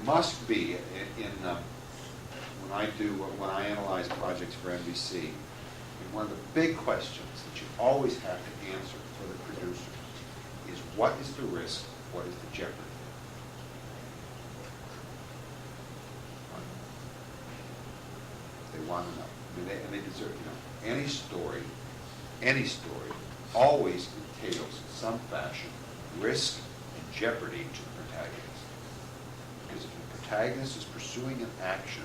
must be when I analyze projects for NBC, one of the big questions that you always have to answer for the producers is what is the risk, what is the jeopardy? They want to know. I mean, and they deserve, any story always entails in some fashion risk and jeopardy to the protagonist. Because if the protagonist is pursuing an action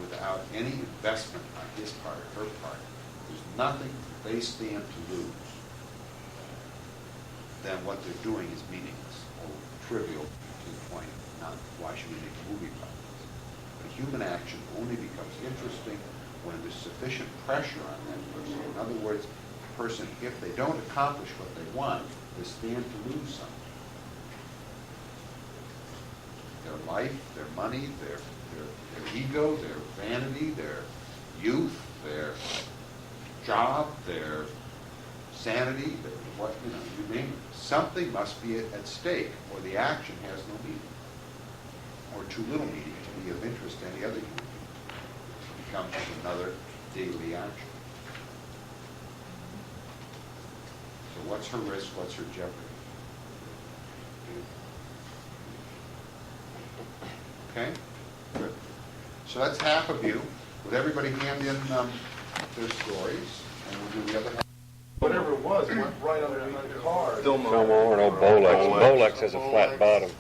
without any investment on his part or her part, there's nothing they stand to lose. Then what they're doing is meaningless or trivial to the point. Not why should we make a movie about this? But human action only becomes interesting when there's sufficient pressure on that person. In other words, the person, if they don't accomplish what they want, they stand to lose something. Their life, their money, their ego, their vanity, their youth, their job, their sanity, what you name it. Something must be at stake, or the action has no meaning, or too little meaning to be of interest to any other human being. It becomes just another daily action. So what's her risk? What's her jeopardy? Okay? Good. So that's half of you. Would everybody hand in their stories, and we'll do the other half? Whatever it was went right underneath the car. Fillmore and old Bolex. Bolex has a flat bottom.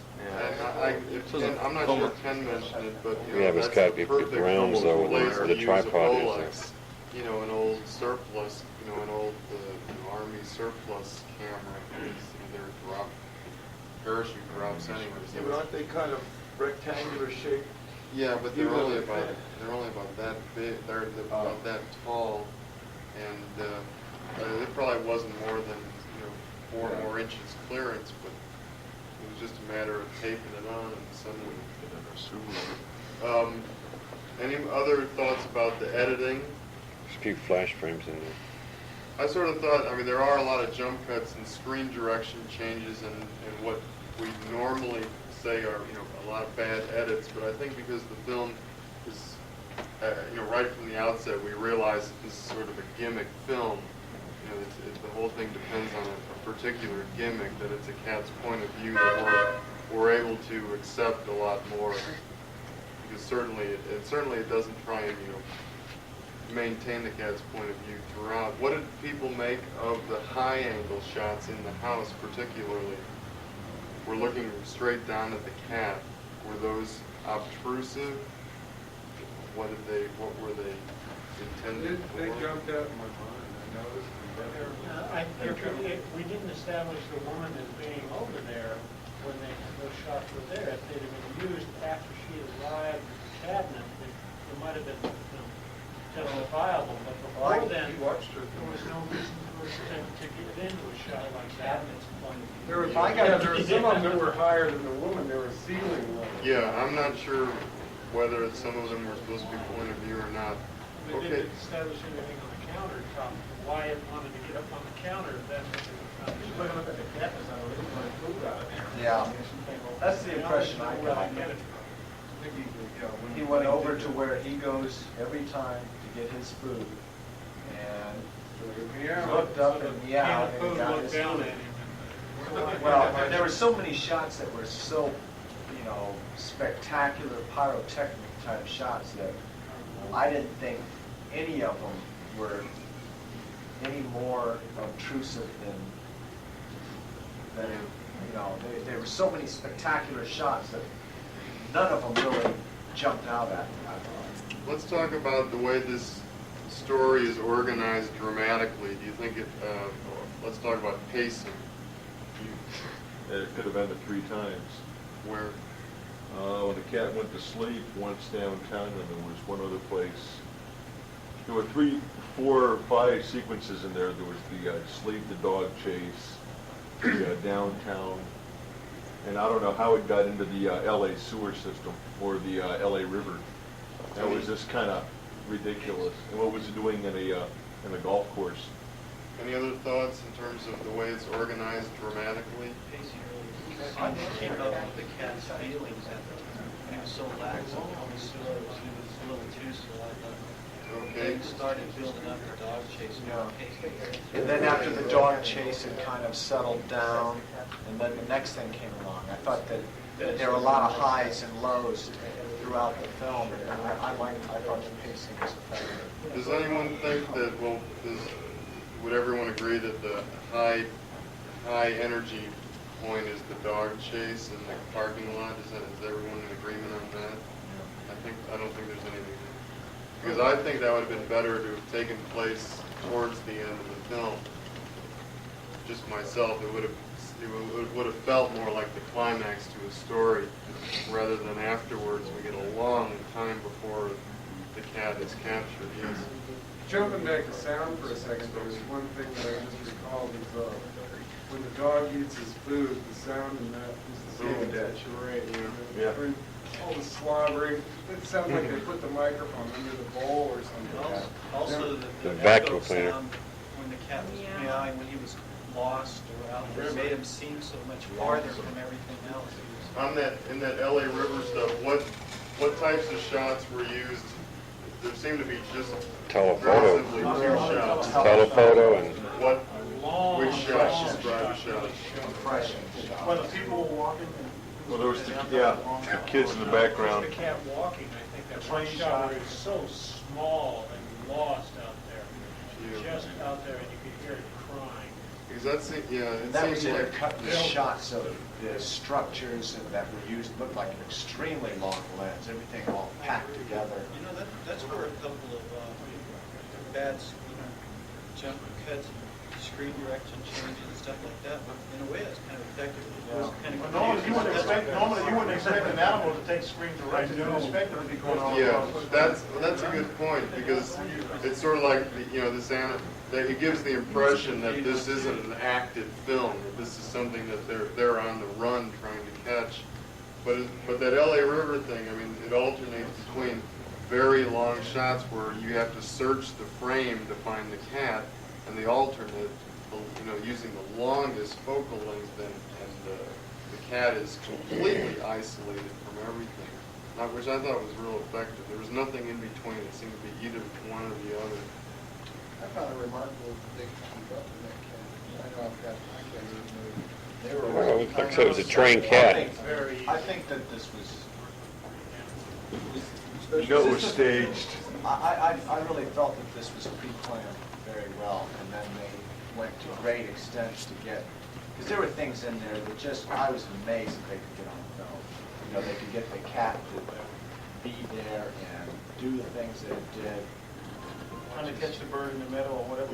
And I'm not sure if Ken mentioned it, but Yeah, but it's got to be round though where the tripod is there. An old surplus, an old Army surplus camera. They're parachute drops anyways. Yeah, but aren't they kind of rectangular shaped? Yeah, but they're only about that big. They're about that tall, and it probably wasn't more than 4 more inches clearance, but it was just a matter of taping it on and sending it. Any other thoughts about the editing? There's a few flash frames in there. I sort of thought, there are a lot of jump cuts and screen direction changes and what we normally say are, a lot of bad edits, but I think because the film is, right from the outset, we realize that this is sort of a gimmick film. The whole thing depends on a particular gimmick, that it's a cat's point of view that we're able to accept a lot more, because certainly it doesn't try and maintain the cat's point of view throughout. What did people make of the high angle shots in the house particularly? We're looking straight down at the cat. Were those obtrusive? What were they intended for? They jumped out in my mind. I noticed. I think we didn't establish the woman as being over there when those shots were there. If they'd have been used after she arrived at the cabinet, it might have been justifiable. But before then, there was no reason for us to get into a shot like that. There were some of them that were higher than the woman. There were ceiling ones. Yeah, I'm not sure whether some of them were supposed to be point of view or not. They didn't establish anything on the countertop. Wyatt wanted to get up on the counter. Yeah, that's the impression I got. He went over to where he goes every time to get his food, and looked up and meowed and got his food. Well, there were so many shots that were so, spectacular pyrotechnic type shots that I didn't think any of them were any more obtrusive than there were so many spectacular shots that none of them really jumped out at me, I thought. Let's talk about the way this story is organized dramatically. Do you think let's talk about pacing. It could have ended 3 times. Where? When the cat went to sleep, once downtown, and there was one other place. There were 3, 4, or 5 sequences in there. There was the sleep, the dog chase, the downtown, and I don't know how it got into the LA sewer system or the LA River. That was just kind of ridiculous. And what was it doing in a golf course? Any other thoughts in terms of the way it's organized dramatically? I came up with the cat's feelings that he was so lax and slow, he was a little too slow, I thought. Okay. They started building up the dog chase. Yeah. And then after the dog chase, it kind of settled down, and then the next thing came along. I thought that there were a lot of highs and lows throughout the film, and I thought the pacing was effective. Does anyone think that, well, would everyone agree that the high energy point is the dog chase in the parking lot? Is everyone in agreement on that? I don't think there's anything. Because I think that would have been better to have taken place towards the end of the film. Just myself, it would have felt more like the climax to a story, rather than afterwards we get a long time before the cat is captured. Yes. Jumping back to sound for a second, there's one thing that I just recalled is when the dog eats his food, the sound in that is the same as charade. Yeah. All the slobbering, it sounds like they put the microphone under the bowl or something. Also, The the vacuum echo cleaner. sound when the cat was meowing, when he was lost or out there, made him seem so much farther from everything else. On that, in that LA River stuff, what types of shots were used? There seemed to be just Telephoto. very simply two shots. Telephoto and What, Long which shots describe a shot? Compression shot. When the people were walking. Well, there was the kids in the background. The cat walking, I think that one shot where it's so small and lost out there. Yeah. Just out there, and you could hear it crying. Because it That was seems in like, cut the shots of the structures that were used, looked like an extremely long lens, everything all packed together. You know, that's where a couple of bad, jump cuts, screen direction changes and stuff like that, but in a way that's kind of effective. It was kind of Normally, you wouldn't expect an animal to take screen direction, you would expect it to be going on. yeah, that's a good point, because it's sort of like, that it gives the impression that this isn't an active film, that this is something that they're on the run trying to catch. But that LA River thing, I mean, it alternates between very long shots where you have to search the frame to find the cat, and the alternate, using the longest focal length, and the cat is completely isolated from everything, which I thought was real effective. There was nothing in between. It seemed to be either one or the other. I found it remarkable that they could keep up with that cat. I know I've got my cat moved. They were well, like I said, it was a trained cat. I think that this was, You know it was staged. I really felt that this was pre-planned very well, and then they went to great extents to get, because there were things in there that just, I was amazed that they could get on film. They could get the cat to be there and do the things that it did. Trying to catch the bird in the middle or whatever.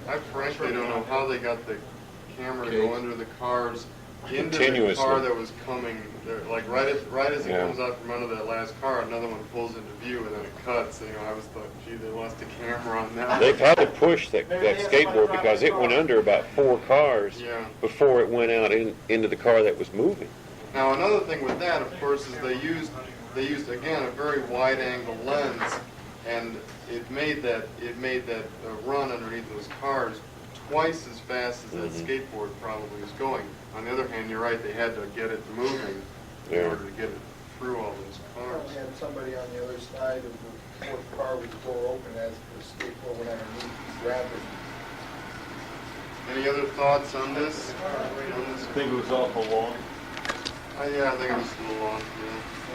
I frankly don't know how they got the camera to go under the cars, into the Continuously. car that was coming, like right as it Yeah. comes out from under that last car, another one pulls into view and then it cuts. I was thought, gee, they lost a camera on that. they've had to push that skateboard because it went under about 4 cars Yeah. before it went out into the car that was moving. Now another thing with that, of course, is they used again a very wide angle lens, and it made that run underneath those cars twice as fast as that skateboard probably was going. On the other hand, you're right, they had to get it moving in Yeah. order to get it through all those cars. Probably had somebody on the other side of the fourth car with the door open as the skateboard went underneath, grabbed it. Any other thoughts on this? I think it was awful long. Yeah, I think it was a little long.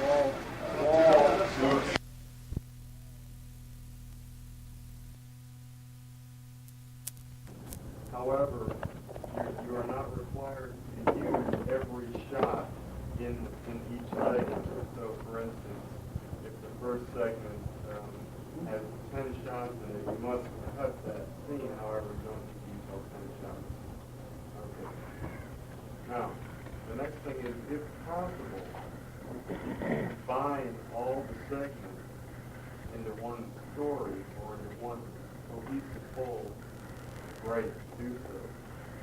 Yeah. Wall. However, you are not required to use every shot in each segment. So, for instance, if the first segment has 10 shots in it, you must cut that scene. However, you don't need to use all 10 shots. Okay. Now, the next thing is, if possible, combine all the segments into one story or into one cohesive whole. Great, do so.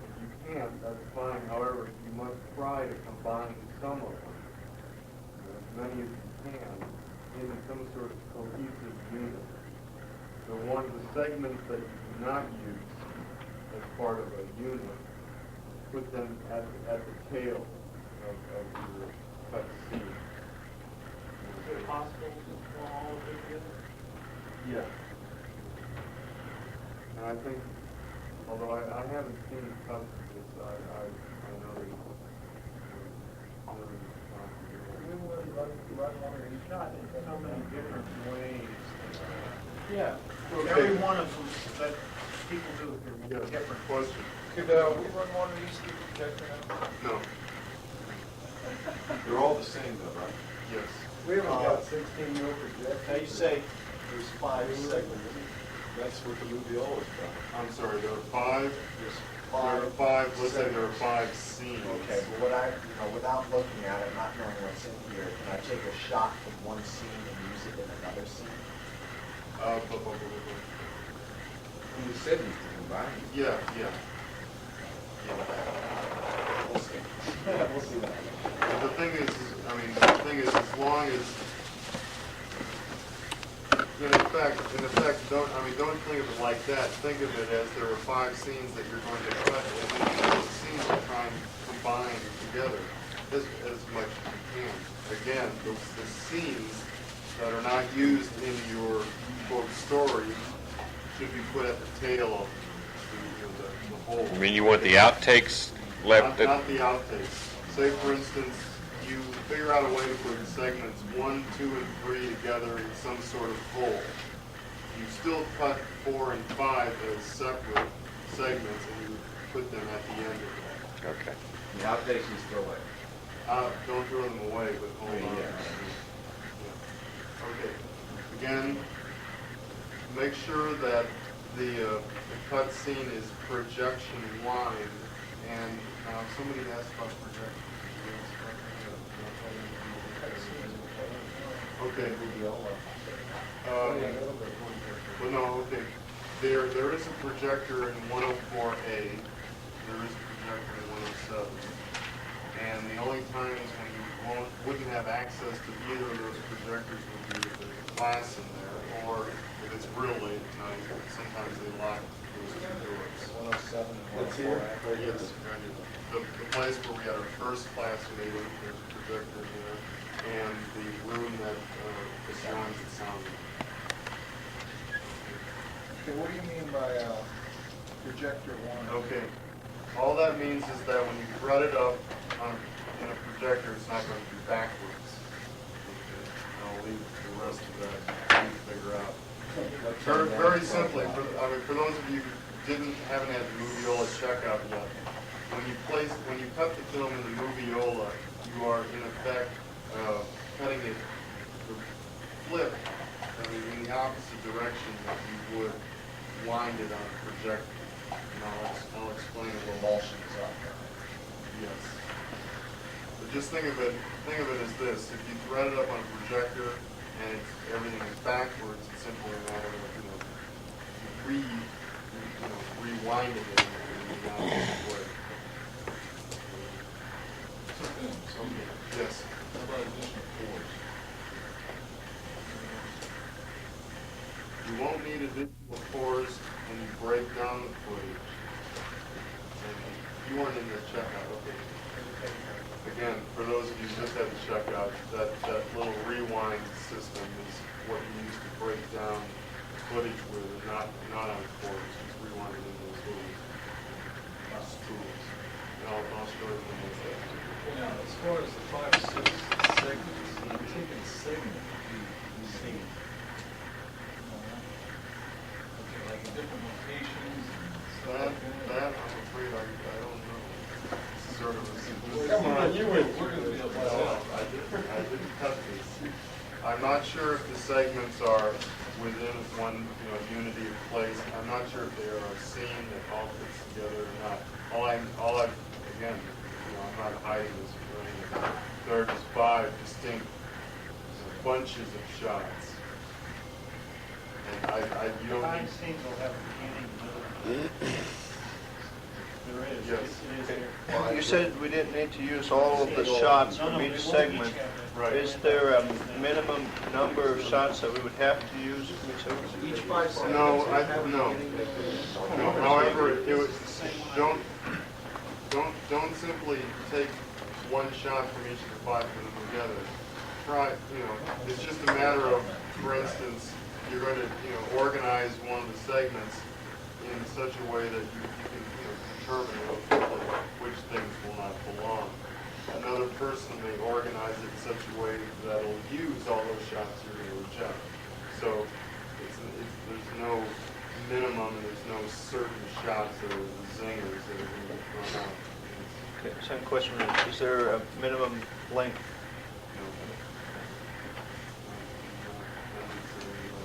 If you can't, that's fine. However, you must try to combine some of them, as many as you can, into some sort of cohesive unit. The segments that you do not use, as part of a unit, put them at the tail of your cut scene. Is it possible to pull all of it together? Yeah. And I think, although I haven't seen cut of this, I know that It's not in so many different ways. Yeah, Okay. every one of them that people do here will be Yeah, different. question. Could we run one of these through the projector now? No. They're all the same though, right? Yes. We haven't got 16 mil projectors. Now you say there's 5 segments. That's what the moviola is about. I'm sorry, there are 5. There's There are 5, let's say there are 5 scenes. Okay, but without looking at it, not knowing what's in here, can I take a shot from one scene and use it in another scene? You said you could combine. Yeah, yeah. We'll see. We'll see that. But the thing is, as long as, in effect, don't think of it like that. Think of it as there are 5 scenes that you're going to cut, and then those scenes are trying to combine together as much as you can. Again, the scenes that are not used in your quote story should be put at the tail of the whole. I mean, you want the outtakes left at... Not the outtakes. Say, for instance, you figure out a way to put segments 1, 2, and 3 together in some sort of whole. You still cut 4 and 5 as separate segments, and you put them at the end of that. Okay. The outtakes you throw away. Don't throw them away, but hold on. Yeah. Yeah. Okay. Again, make sure that the cut scene is projection line, and somebody asked about projection. Okay. Well, no, okay. There is a projector in 104A. There is a projector in 107. And the only times when you wouldn't have access to either of those projectors would be if there's a class in there, or if it's real late at night. Sometimes they lock those two doors. 107 and That's here? Yes. The place where we had our first class meeting, there's a projector there, and the room that joins the sound room. Okay, what do you mean by projector one? Okay. All that means is that when you thread it up in a projector, it's not going to be backwards. Okay. I'll leave the rest of that to figure out. Very simply, for those of you who haven't had the moviola checkout yet, when you cut the film in the moviola, you are in effect cutting it the flip, in the opposite direction that you would wind it on a projector. And I'll explain a little. Emulsions up. Yes. But just think of it as this: if you thread it up on a projector and everything is backwards, it's simply a matter of rewinding it in the opposite way. Yes. How about additional cores? You won't need additional cores when you break down the footage. And you weren't in the checkout, okay. Again, for those of you who just had the checkout, that little rewind system is what you use to break down footage with, and not on cores. Just rewind it into those little spools. And I'll show you them with that. Now, as far as the 5, 6 segments, you take a segment, you see, okay, like in different locations and stuff like that. That I'm afraid I don't know. It's sort of a simplistic. Come on, you went We're gonna be able to Well, tell. I didn't cut these. I'm not sure if the segments are within one, unity of place. I'm not sure if they are a scene that all fits together or not. Again, I'm not hiding this from anyone. There are just 5 distinct bunches of shots. And you don't need. 5 scenes will have a beginning, middle. There is. Yes. It is there. You said we didn't need to use all of the shots No, from they each won't segment. have it. Right. Is there a minimum number of shots that we would have to use? Each 5 seconds. No, no. No, however, it would, don't simply take one shot from each of the 5 and put them together. Try, it's just a matter of, for instance, you're going to, organize one of the segments in such a way that you can, determine real quickly which things will not belong. Another person may organize it in such a way that it'll use all those shots you're going to reject. So there's no minimum, and there's no certain shots that are the zingers that are going to be thrown out. Okay, second question is there a minimum length?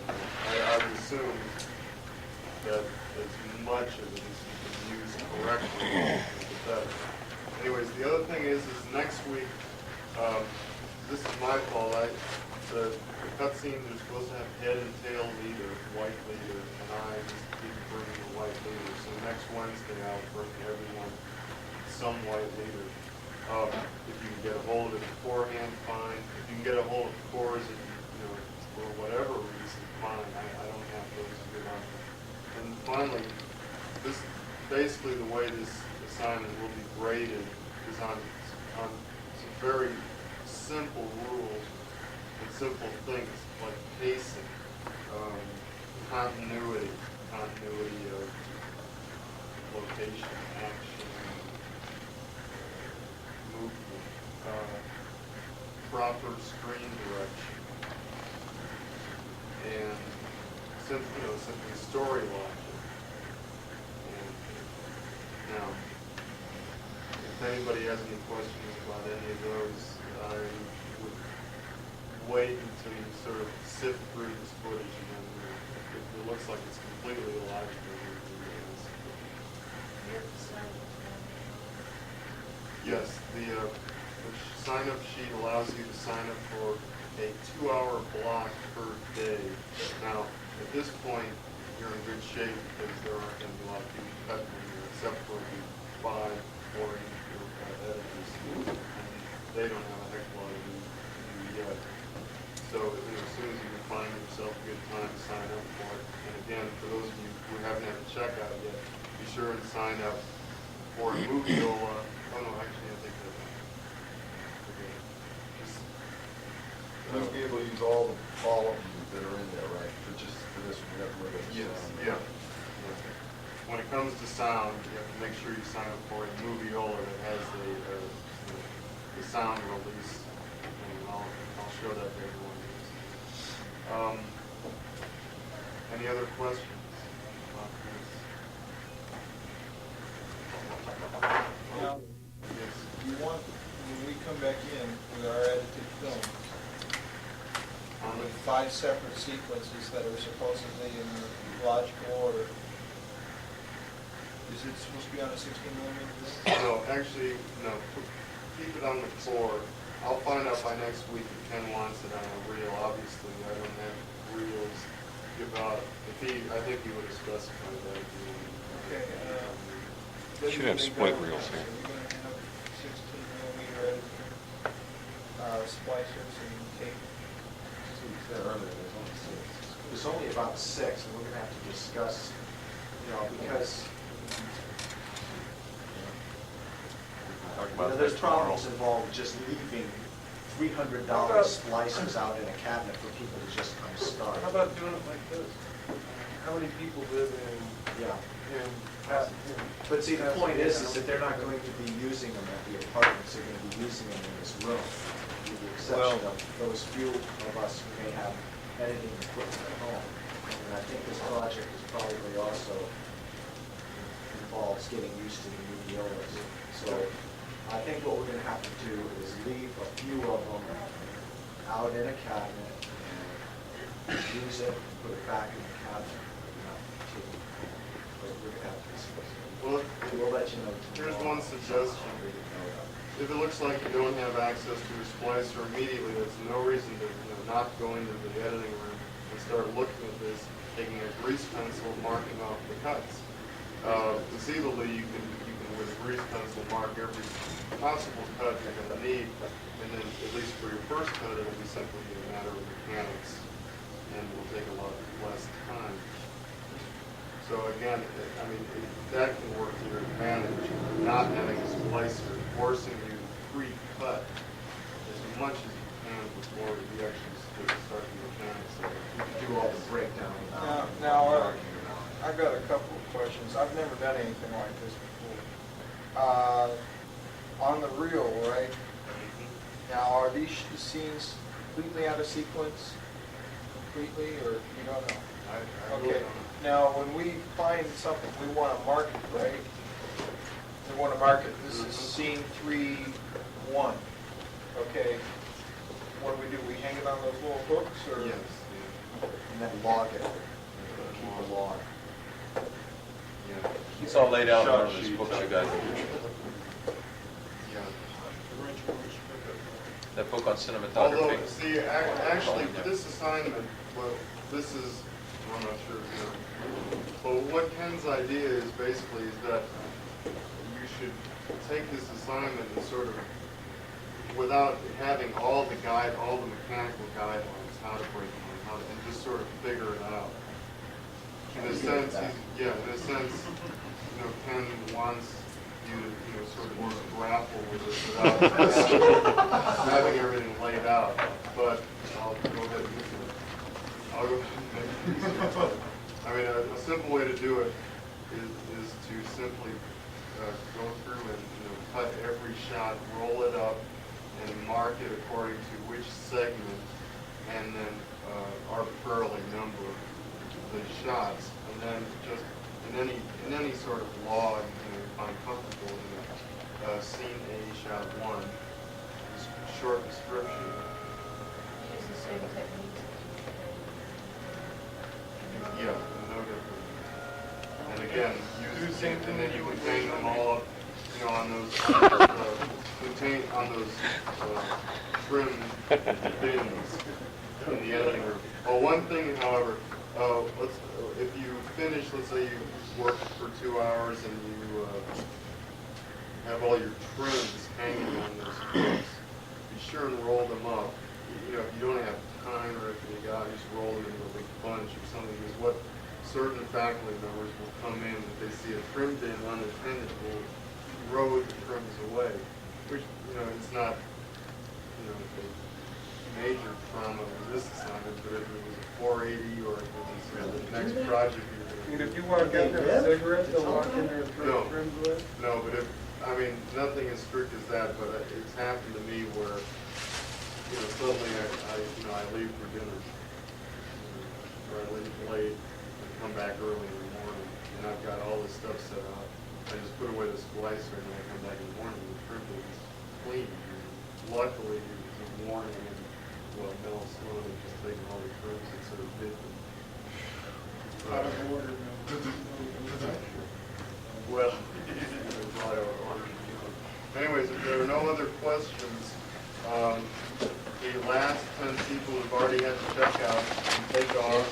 I would assume that as much of it as you can use correctly, the better. Anyways, the other thing is next week, this is my fault, the cutscenes are supposed to have head and tail leader, white leader, and I just didn't bring the white leader. So next Wednesday, I'll bring everyone some white leader. If you can get a hold of it beforehand, fine. If you can get a hold of cores, for whatever reason, fine. I don't have those to give up. And finally, this basically the way this assignment will be graded is on some very simple rules and simple things like pacing, continuity of location, action, movement, proper screen direction, and simply story logic. And now, if anybody has any questions about any of those, I would wait until you sort of sift through this footage, and then if it looks like it's completely illogical, yes, the sign-up sheet allows you to sign up for a 2-hour block per day. Now, at this point, you're in good shape because there aren't going to be a lot of people cutting in here, except for the 5 boring editors. And they don't have a heck of a lot to do yet. So as soon as you can find yourself a good time to sign up for it. And again, for those of you who haven't had a checkout yet, be sure and sign up for a movie. Oh no, actually, I think that. We'll be able to use all of them that are in there, right? For this one, we have to look at this. Yeah. When it comes to sound, you have to make sure you sign up for a moviola that has the sound release, and I'll show that to everyone. Any other questions about this? Now, Yes. you want, when we come back in with our edited film, with 5 separate sequences that are supposedly in logical order, is it supposed to be on a 16mm? No, actually, no. Keep it on the core. I'll find out by next week if Ken wants it on a reel. Obviously, I don't have reels to give out. I think he would have specified that. Okay. Should have split reels here. Are you going to have 16mm editor, splicers and tape? As we said earlier, there's only about 6, and we're going to have to discuss, because there's problems involved just leaving $300 splicers out in a cabinet for people to just come start. How about doing it like this? How many people live in But see, the point is that they're not going to be using them at the apartments, they're going to be using them in this room, with the exception of those few of us who may have editing equipment at home. And I think this project is probably also involves getting used to the new violas. So I think what we're going to have to do is leave a few of them out in a cabinet and use it, put it back in the cabinet. But we're going to have to discuss it. Well, We'll let you know tomorrow. here's one suggestion. If it looks like you don't have access to your splicer immediately, there's no reason to not go into the editing room and start looking at this, taking a grease pencil, marking off the cuts. Conceivably, you can with a grease pencil mark every possible cut you're going to need, and then at least for your first cut, it'll be simply a matter of mechanics, and will take a lot less time. So again, I mean, that can work to your advantage, not having a splicer, forcing you to pre-cut as much as you can before you actually start the mechanics of it. You can do all the breakdown. Now, I've got a couple of questions. I've never done anything like this before. On the reel, right? Now, are these scenes completely out of sequence? Completely, or you don't know? I Okay. really don't. Now, when we find something we want to market, right? We want to market, this is scene 3-1. Okay. What do? We hang it on those little hooks, or? Yes. And then log it. Keep a log. Yeah. It's all laid out in one Shot of those sheets. books you got. Yeah. That book on Although, cinematography. see, actually, for this assignment, well, this is, I'm not sure, you know, but what Ken's idea is basically is that you should take this assignment and sort of, without having all the mechanical guidelines, how to break them, and just sort of figure it out. In a sense, in a sense, you know, Ken wants you to, you know, sort of just grapple with it without having everything laid out. But I'll go ahead and do it. I'll go ahead and make it easier. I mean, a simple way to do it is to simply go through and, you know, cut every shot, roll it up, and mark it according to which segment, and then arbitrarily number the shots, and then just in any sort of log, you know, you find comfortable, you know, scene A, shot 1, short description. Use the same technique. Yeah, no different. And again, use the same, and then you contain them all up, you know, on those trim bins in the editing room. Oh, one thing, however, if you finish, let's say you worked for 2 hours and you have all your trims hanging on those hooks, be sure and roll them up. You know, if you don't have time or if you got, just roll them into a big bunch or something. Because what certain faculty members will come in, if they see a trim bin unattended, will throw the trims away. Which, you know, it's not, you know, a major trauma in this assignment, but if it was a 480 or if it was the next project you're And doing. if you walk in there with a cigarette, they'll walk in there and throw No. trims away? No, but I mean, nothing as strict as that, but it's happened to me where, you know, suddenly I leave for dinner, or I leave late and come back early in the morning, and I've got all this stuff set up. I just put away the splicer, and then I come back in the morning, and the trim is clean. And luckily, it was morning, and well, Mel Sloan had just taken all the trims and sort of did them. Out of order, no. Well, probably ordered, you know. Anyways, if there are no other questions, the last 10 people have already had to check out and take off,